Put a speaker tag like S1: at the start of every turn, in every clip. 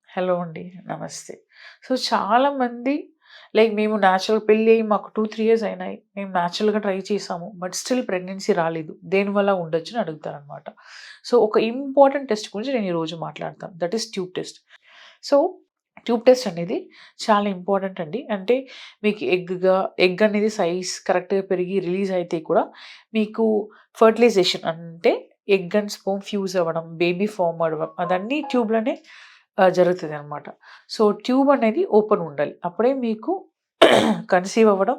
S1: Hello అండి. నమస్తే. So, చాలామంది మేము న్యాచురల్ పెళ్లి అయ్యి మాకు 2, 3 ఇయర్స్ అయినాయి. మేము న్యాచురల్‌గా ట్రై చేసాము. బట్ స్టిల్ ప్రెగ్నెన్సీ రాలేదు. దేనివల్ల ఉండొచ్చని అడుగుతారనమాట. సో, ఒక ఇంపార్టెంట్ టెస్ట్ గురించి నేను ఈరోజు మాట్లాడతాను. That is tube test. So, tube test అనేది చాలా ఇంపార్టెంట్ అండి. అంటే మీకు ఎగ్ అనేది సైజ్ కరెక్ట్‌గా పెరిగి రిలీజ్ అయితే కూడా మీకు ఫెర్టిలైజేషన్ అంటే ఎగ్ అండ్ స్పెర్మ్ ఫ్యూజ్ అవ్వడం, బేబీ ఫార్మ్ అవ్వడం అదన్నీ ట్యూబ్‌లోనే జరుగుతదనమాట. సో, ట్యూబ్ అనేది ఓపెన్ ఉండాలి. అప్పుడే మీకు కన్సీవ్ అవ్వడం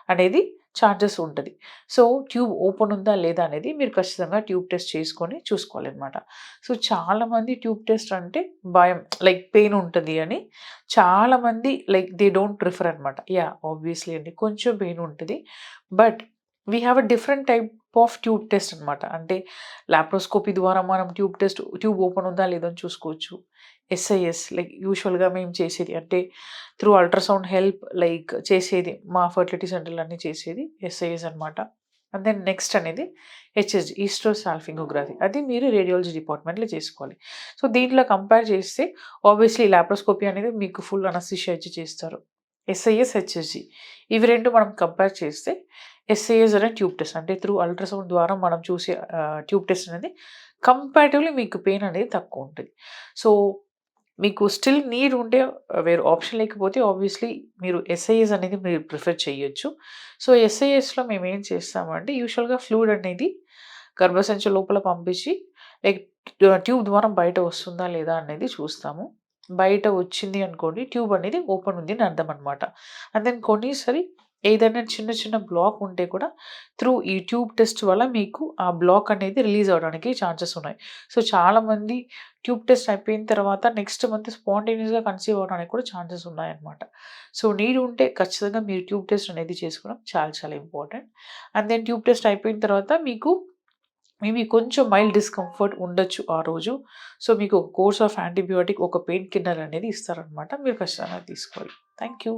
S1: అనేది ఛాన్సెస్ ఉంటది. సో, ట్యూబ్ ఓపెన్ ఉందా లేదా అనేది మీరు ఖచ్చితంగా ట్యూబ్ టెస్ట్ చేసుకొని చూసుకోవాలనమాట. సో, చాలామంది ట్యూబ్ టెస్ట్ అంటే భయం పెయిన్ ఉంటది అని చాలామంది దే డోంట్ ప్రిఫర్ అనమాట. యాహ్! ఆబ్వియస్లీ అండి కొంచెం పెయిన్ ఉంటది. But we have a different type of tube test అనమాట. అంటే లాప్రోస్కోపీ ద్వారా మనం ట్యూబ్ ఓపెన్ ఉందా లేదా అని చూసుకోవచ్చు. ఎస్ఐఎస్ యూజువల్‌గా మేము చేసేది అంటే త్రూ అల్ట్రాసౌండ్ హెల్ప్ చేసేది మా ఫెర్టిలిటీ సెంటర్‌లో అన్నీ చేసేది ఎస్ఐఎస్ అనమాట. అండ్ దెన్ నెక్స్ట్ అనేది హెచ్ఎస్‌జీ హిస్టోసాల్ఫింగోగ్రఫీ అది మీరు రేడియాలజీ డిపార్ట్మెంట్‌లో చేసుకోవాలి. సో, దీంట్లో కంపేర్ చేస్తే ఆబ్వియస్లీ లాప్రోస్కోపీ అనేది మీకు ఫుల్ అనస్థీషియా ఇచ్చి చేస్తారు. ఎస్ఐఎస్, హెచ్ఎస్‌జీ ఇవి 2 మనం కంపేర్ చేస్తే ఎస్ఐఎస్ అనే ట్యూబ్ టెస్ట్ అంటే త్రూ అల్ట్రాసౌండ్ ద్వారా మనం చూసే ట్యూబ్ టెస్ట్ అనేది కంపారిటివ్‌లీ మీకు పెయిన్ అనేది తక్కువుంటది. సో, మీకు స్టిల్ నీడ్ ఉంటే వేరే ఆప్షన్ లేకపోతే ఆబ్వియస్లీ మీరు ఎస్ఐఎస్ అనేది మీరు ప్రిఫర్ చేయొచ్చు. సో, ఎస్ఐఎస్‌లో మేమేం చేస్తామంటే యూజువల్‌గా ఫ్లూయిడ్ అనేది గర్భసంచి లోపల పంపించి లైక్ ట్యూబ్ ద్వారా బయట వస్తుందా లేదా అనేది చూస్తాము. బయట వచ్చింది అనుకోండి ట్యూబ్ అనేది ఓపెన్ ఉంది అని అర్థం అనమాట. అండ్ దెన్ కొన్నిసారి ఏదైనా చిన్న చిన్న బ్లాక్ ఉంటే కూడా త్రూ ఈ ట్యూబ్ టెస్ట్ వల్ల మీకు ఆ బ్లాక్ అనేది రిలీజ్ అవ్వడానికి ఛాన్సెస్ ఉన్నాయి. సో, చాలామంది ట్యూబ్ టెస్ట్ అయిపోయిన తర్వాత నెక్స్ట్ మంత్ స్పాంటేనియస్‌గా కన్సీవ్ అవ్వడానికి కూడా ఛాన్సెస్ ఉన్నాయన్నమాట. సో, నీడ్ ఉంటే ఖచ్చితంగా మీరు ట్యూబ్ టెస్ట్ అనేది చేసుకోవడం చాలా చాలా important. And then tube test అయిపోయిన తర్వాత మీకు మేబీ కొంచెం మైల్డ్ డిస్కంఫర్ట్ ఉండొచ్చు ఆ రోజు. సో, మీకు ఒక కోర్స్ ఆఫ్ యాంటీబయోటిక్, ఒక పెయిన్ కిల్లర్ అనేది ఇస్తారనమాట. మీరు ఖచ్చితంగా తీసుకోవాలి. Thank you.